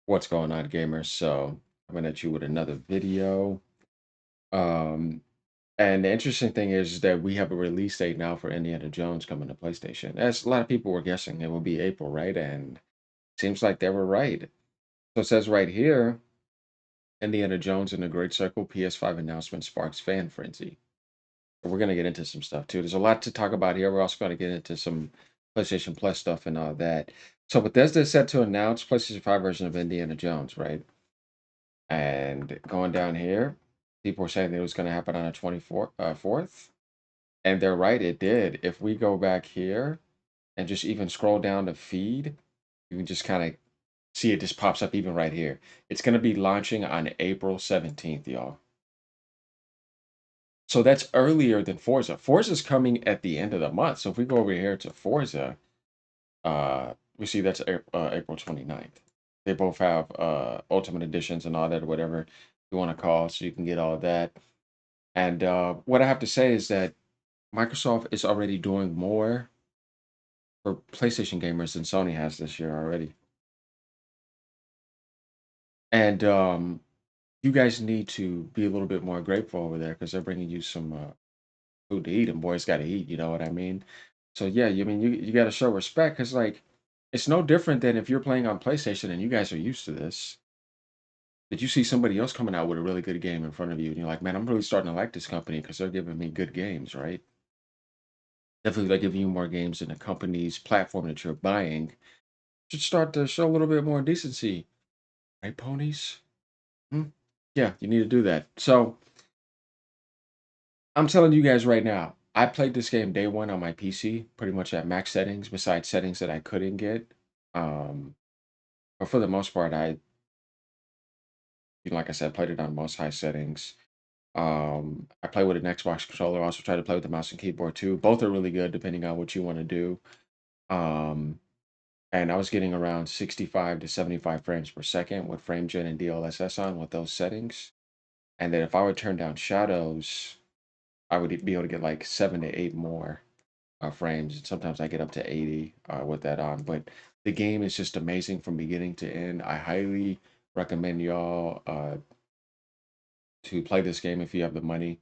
What's going on, gamers? So, coming at you with another video. Um, and the interesting thing is that we have a release date now for Indiana Jones coming to PlayStation. As a lot of people were guessing, it will be April, right? And seems like they were right. So it says right here, Indiana Jones and the Great Circle PS5 announcement sparks fan frenzy. We're gonna get into some stuff too. There's a lot to talk about here. We're also going to get into some PlayStation Plus stuff and all that. So Bethesda is set to announce PlayStation 5 version of Indiana Jones, right? And going down here, people were saying that it was going to happen on the 24th, 4th. And they're right, it did. If we go back here and just even scroll down the feed, you can just kind of see it just pops up even right here. It's going to be launching on April 17th, y'all. So that's earlier than Forza. Forza's coming at the end of the month. So if we go over here to Forza, we see that's April 29th. They both have Ultimate Editions and all that, whatever you want to call, so you can get all that. And what I have to say is that Microsoft is already doing more for PlayStation gamers than Sony has this year already. And you guys need to be a little bit more grateful over there because they're bringing you some food to eat, and boys got to eat. You know what I mean? So yeah, you mean you got to show respect because like it's no different than if you're playing on PlayStation and you guys are used to this. That you see somebody else coming out with a really good game in front of you, and you're like, man, I'm really starting to like this company because they're giving me good games, right? Definitely they're giving you more games than the company's platform that you're buying. Should start to show a little bit more decency, right, ponies? Hmm? Yeah, you need to do that. So I'm telling you guys right now, I played this game day one on my PC, pretty much at max settings, besides settings that I couldn't get. Um, but for the most part, like I said, played it on most high settings. I play with an Xbox controller. Also try to play with the mouse and keyboard too. Both are really good depending on what you want to do. Um, and I was getting around 65 to 75 frames per second with FrameGen and DLSS on with those settings. And then if I would turn down shadows, I would be able to get like 7 to 8 more frames. And sometimes I get up to 80 with that on. But the game is just amazing from beginning to end. I highly recommend y'all to play this game if you have the money.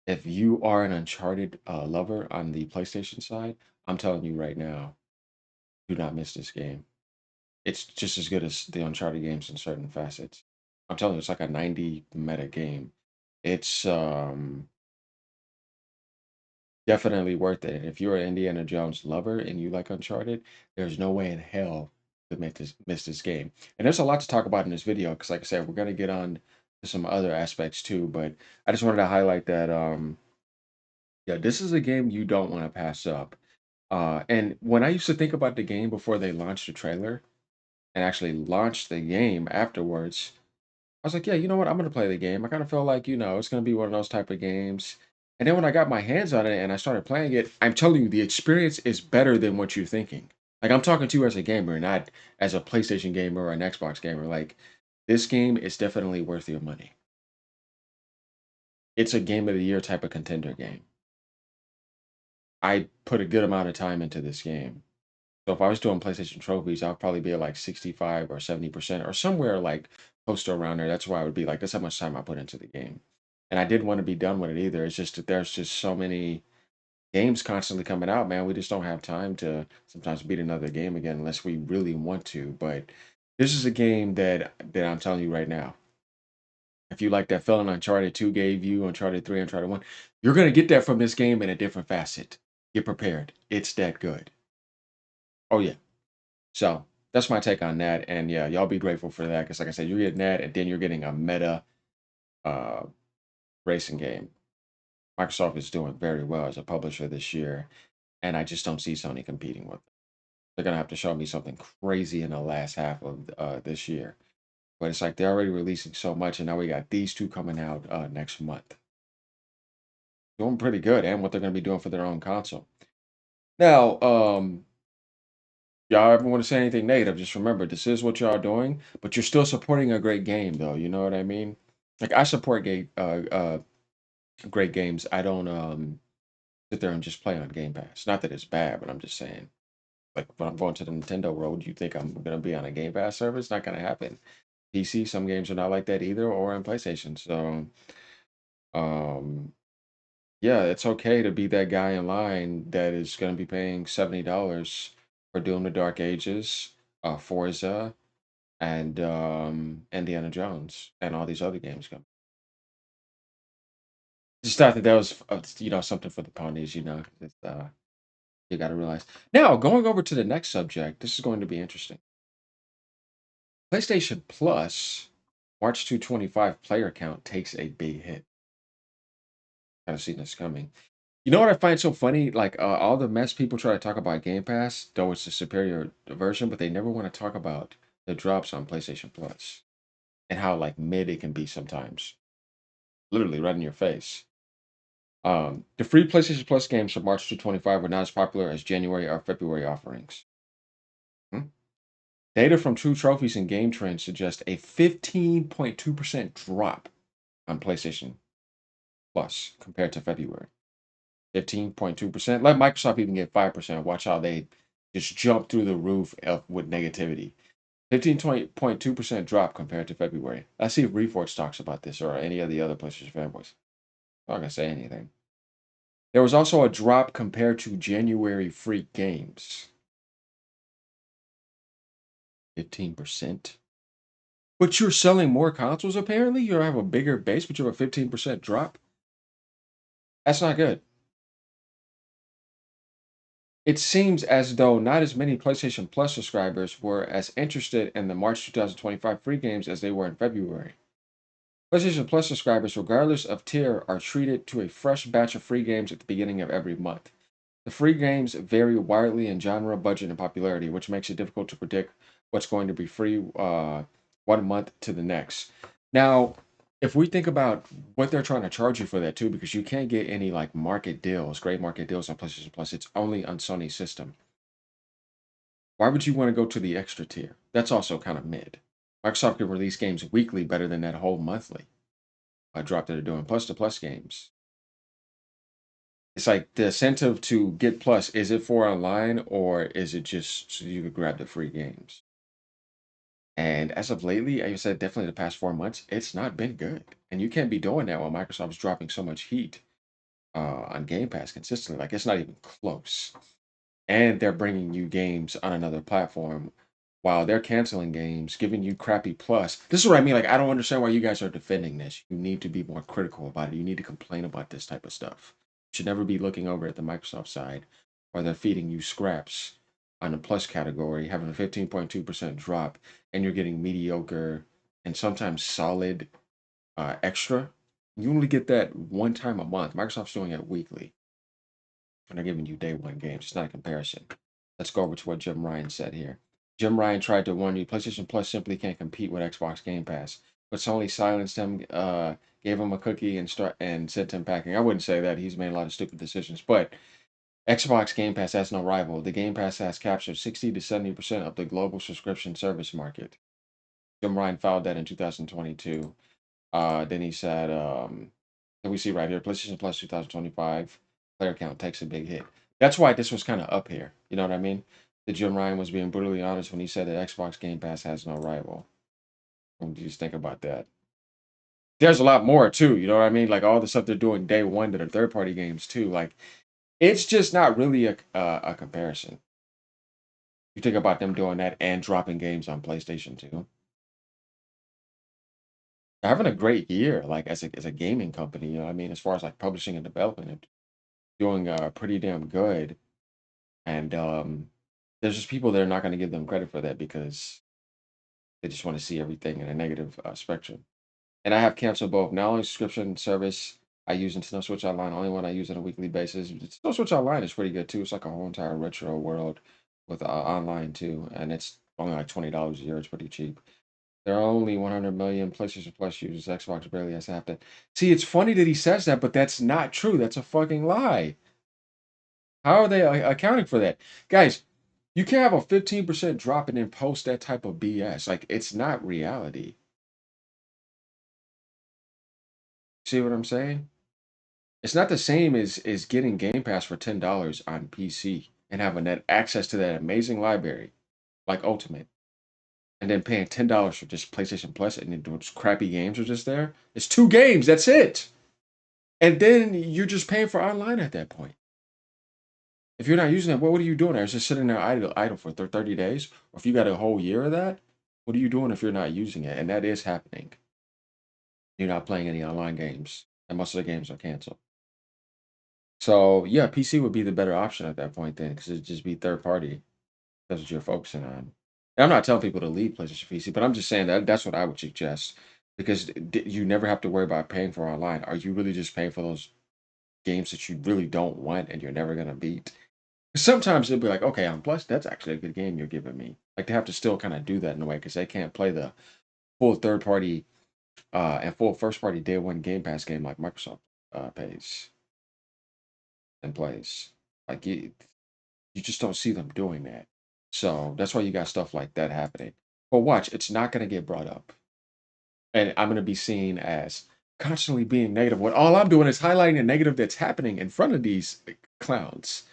If you are an Uncharted lover on the PlayStation side, I'm telling you right now, do not miss this game. It's just as good as the Uncharted games in certain facets. I'm telling you, it's like a 90 meta game. It's definitely worth it. And if you're an Indiana Jones lover and you like Uncharted, there's no way in hell to miss this game. And there's a lot to talk about in this video because, like I said, we're gonna get on to some other aspects too. But I just wanted to highlight that yeah, this is a game you don't want to pass up. And when I used to think about the game before they launched the trailer and actually launched the game afterwards, I was like, yeah, you know what? I'm gonna play the game. I kind of felt like, it's gonna be one of those type of games. And then when I got my hands on it and I started playing it, I'm telling you, the experience is better than what you're thinking. Like I'm talking to you as a gamer, not as a PlayStation gamer or an Xbox gamer. Like this game is definitely worth your money. It's a game of the year type of contender game. I put a good amount of time into this game. So if I was doing PlayStation trophies, I'll probably be at like 65 or 70% or somewhere like close to around there. That's why I would be like, that's how much time I put into the game. And I didn't want to be done with it either. It's just that there's just so many games constantly coming out, man. We just don't have time to sometimes beat another game again unless we really want to. But this is a game that I'm telling you right now. If you like that feeling Uncharted 2 gave you, Uncharted 3, Uncharted 1, you're gonna get that from this game in a different facet. Get prepared. It's that good. Oh yeah. So that's my take on that. And yeah, y'all be grateful for that. Because like I said, you're getting that, and then you're getting a meta uh, racing game. Microsoft is doing very well as a publisher this year, and I just don't see Sony competing with them. They're gonna have to show me something crazy in the last half of this year. But it's like they're already releasing so much, and now we got these two coming out next month. Doing pretty good, and what they're gonna be doing for their own console. Now, y'all ever want to say anything negative, just remember this is what y'all doing, but you're still supporting a great game, though. You know what I mean? Like I support great games. I don't sit there and just play on Game Pass. Not that it's bad, but I'm just saying. Like when I'm going to the Nintendo world, you think I'm gonna be on a Game Pass service? Not gonna happen. PC, some games are not like that either, or on PlayStation. So, um, yeah, it's okay to be that guy in line that is gonna be paying $70 for Doom: The Dark Ages, Forza, and Indiana Jones, and all these other games come. Just thought that that was, something for the ponies. It's, you got to realize. Now, going over to the next subject, this is going to be interesting. PlayStation Plus, March 225 player count takes a big hit. Kind of seen this coming. You know what I find so funny? Like all the mess people try to talk about Game Pass, though it's a superior version, but they never want to talk about the drops on PlayStation Plus and how like mid it can be sometimes. Literally right in your face. The free PlayStation Plus games from March 225 were not as popular as January or February offerings. Hmm? Data from True Trophies and Game Trends suggest a 15.2% drop on PlayStation Plus compared to February. 15.2%. Let Microsoft even get 5%. Watch how they just jump through the roof with negativity. 15.2% drop compared to February. Let's see if Reforge talks about this or any of the other PlayStation fanboys. I'm not going to say anything. There was also a drop compared to January free games. 15%. But you're selling more consoles apparently? You have a bigger base, but you have a 15% drop? That's not good. It seems as though not as many PlayStation Plus subscribers were as interested in the March 2025 free games as they were in February. PlayStation Plus subscribers, regardless of tier, are treated to a fresh batch of free games at the beginning of every month. The free games vary widely in genre, budget, and popularity, which makes it difficult to predict what's going to be free one month to the next. Now, if we think about what they're trying to charge you for that too, because you can't get any like market deals, great market deals on PlayStation Plus, it's only on Sony system. Why would you want to go to the extra tier? That's also kind of mid. Microsoft can release games weekly better than that whole monthly drop that they're doing, plus the plus games. It's like the incentive to get plus, is it for online or is it just so you could grab the free games? And as of lately, like I said, definitely the past 4 months, it's not been good. And you can't be doing that while Microsoft's dropping so much heat on Game Pass consistently. Like it's not even close. And they're bringing you games on another platform while they're canceling games, giving you crappy plus. This is what I mean. Like, I don't understand why you guys are defending this. You need to be more critical about it. You need to complain about this type of stuff. You should never be looking over at the Microsoft side where they're feeding you scraps on the plus category, having a 15.2% drop, and you're getting mediocre and sometimes solid extra. You only get that one time a month. Microsoft's doing it weekly when they're giving you day one games. It's not a comparison. Let's go over to what Jim Ryan said here. Jim Ryan tried to warn you PlayStation Plus simply can't compete with Xbox Game Pass, but Sony silenced him, gave him a cookie, and sent him packing. I wouldn't say that. He's made a lot of stupid decisions, but Xbox Game Pass has no rival. The Game Pass has captured 60 to 70% of the global subscription service market. Jim Ryan filed that in 2022. Then he said, and we see right here, PlayStation Plus 2025 player count takes a big hit. That's why this was kind of up here. You know what I mean? The Jim Ryan was being brutally honest when he said that Xbox Game Pass has no rival. What do you just think about that? There's a lot more too. You know what I mean? Like all the stuff they're doing day one that are third party games too. Like it's just not really a comparison. You think about them doing that and dropping games on PlayStation 2. They're having a great year, like as a gaming company. You know what I mean? As far as like publishing and development, doing pretty damn good. And there's just people that are not going to give them credit for that because they just want to see everything in a negative spectrum. And I have canceled both. Not only subscription service I use Nintendo Switch Online, only one I use on a weekly basis. Nintendo Switch Online is pretty good too. It's like a whole entire retro world with online too, and it's only like $20 a year. It's pretty cheap. There are only 100 million PlayStation Plus users. Xbox barely has half that. See, it's funny that he says that, but that's not true. That's a fucking lie. How are they accounting for that? Guys, you can't have a 15% drop and then post that type of BS. Like, it's not reality. See what I'm saying? It's not the same as getting Game Pass for $10 on PC. and having that access to that amazing library, like Ultimate, and then paying $10 for just PlayStation Plus, and then those crappy games are just there. It's 2 games. That's it. And then you're just paying for online at that point. If you're not using it, what are you doing there? It's just sitting there idle for 30 days. Or if you got a whole year of that, what are you doing if you're not using it? And that is happening. You're not playing any online games, and most of the games are canceled. So yeah, PC would be the better option at that point then, because it'd just be third party. That's what you're focusing on. And I'm not telling people to leave PlayStation PC, but I'm just saying that that's what I would suggest, because you never have to worry about paying for online. Are you really just paying for those games that you really don't want and you're never gonna beat? Sometimes it'll be like, okay, on Plus, that's actually a good game you're giving me. Like they have to still kind of do that in a way because they can't play the full third party and full first party day one Game Pass game like Microsoft pays and plays. Like you just don't see them doing that. So that's why you got stuff like that happening. But watch, it's not going to get brought up. And I'm going to be seen as constantly being negative when all I'm doing is highlighting the negative that's happening in front of these clowns.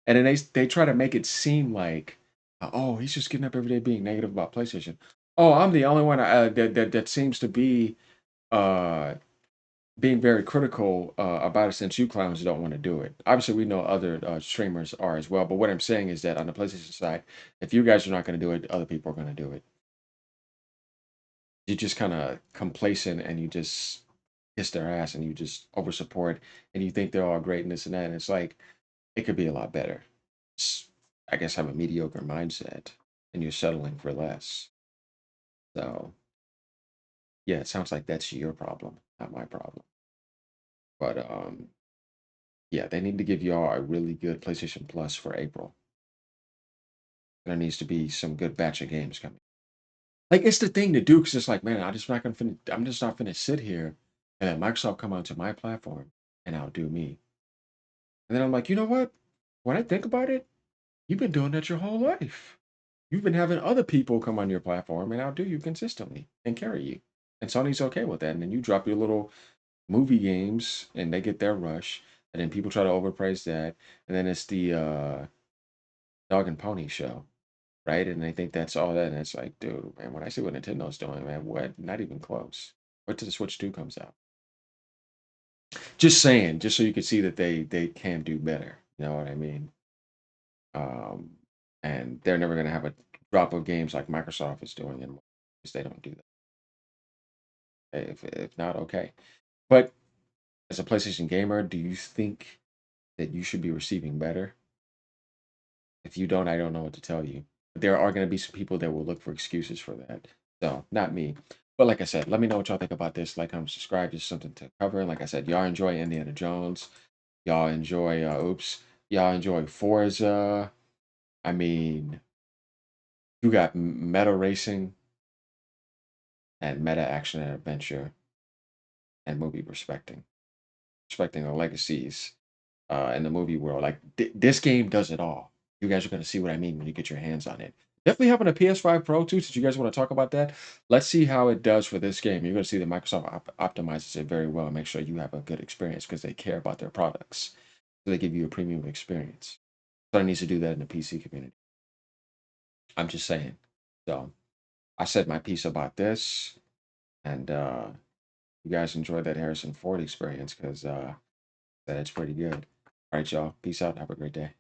And then they try to make it seem like, oh, he's just getting up every day being negative about PlayStation. Oh, I'm the only one that seems to be uh, being very critical about it since you clowns don't want to do it. Obviously, we know other streamers are as well. But what I'm saying is that on the PlayStation side, if you guys are not going to do it, other people are going to do it. You're just kind of complacent and you just kiss their ass and you just over support and you think they're all great and this and that. And it's like, it could be a lot better. It's, I guess, have a mediocre mindset and you're settling for less. So, yeah, it sounds like that's your problem, not my problem. But yeah, they need to give y'all a really good PlayStation Plus for April. There needs to be some good batch of games coming. Like it's the thing to do because it's like, man, I'm just not gonna sit here and let Microsoft come onto my platform and outdo me. And then I'm like, you know what? When I think about it, you've been doing that your whole life. You've been having other people come on your platform and outdo you consistently and carry you. And Sony's okay with that. And then you drop your little movie games and they get their rush. And then people try to overpraise that. And then it's the dog and pony show, right? And they think that's all that. And it's like, dude, man, when I see what Nintendo's doing, man, what? Not even close. Wait till the Switch 2 comes out. Just saying, just so you can see that they can do better. You know what I mean? Um, and they're never going to have a drop of games like Microsoft is doing anymore because they don't do that. If not, okay. But as a PlayStation gamer, do you think that you should be receiving better? If you don't, I don't know what to tell you. But there are going to be some people that will look for excuses for that. So, not me. But like I said, let me know what y'all think about this. Like, comment, subscribe. Just something to cover. And like I said, y'all enjoy Indiana Jones. Y'all enjoy, y'all enjoy Forza. I mean, you got meta racing and meta action and adventure and movie respecting the legacies in the movie world. Like this game does it all. You guys are going to see what I mean when you get your hands on it. Definitely having a PS5 Pro too. Since you guys want to talk about that, let's see how it does for this game. You're going to see that Microsoft optimizes it very well and make sure you have a good experience because they care about their products. So they give you a premium experience. Sony needs to do that in the PC community. I'm just saying. So I said my piece about this, and you guys enjoy that Harrison Ford experience because that's pretty good. All right, y'all. Peace out. Have a great day.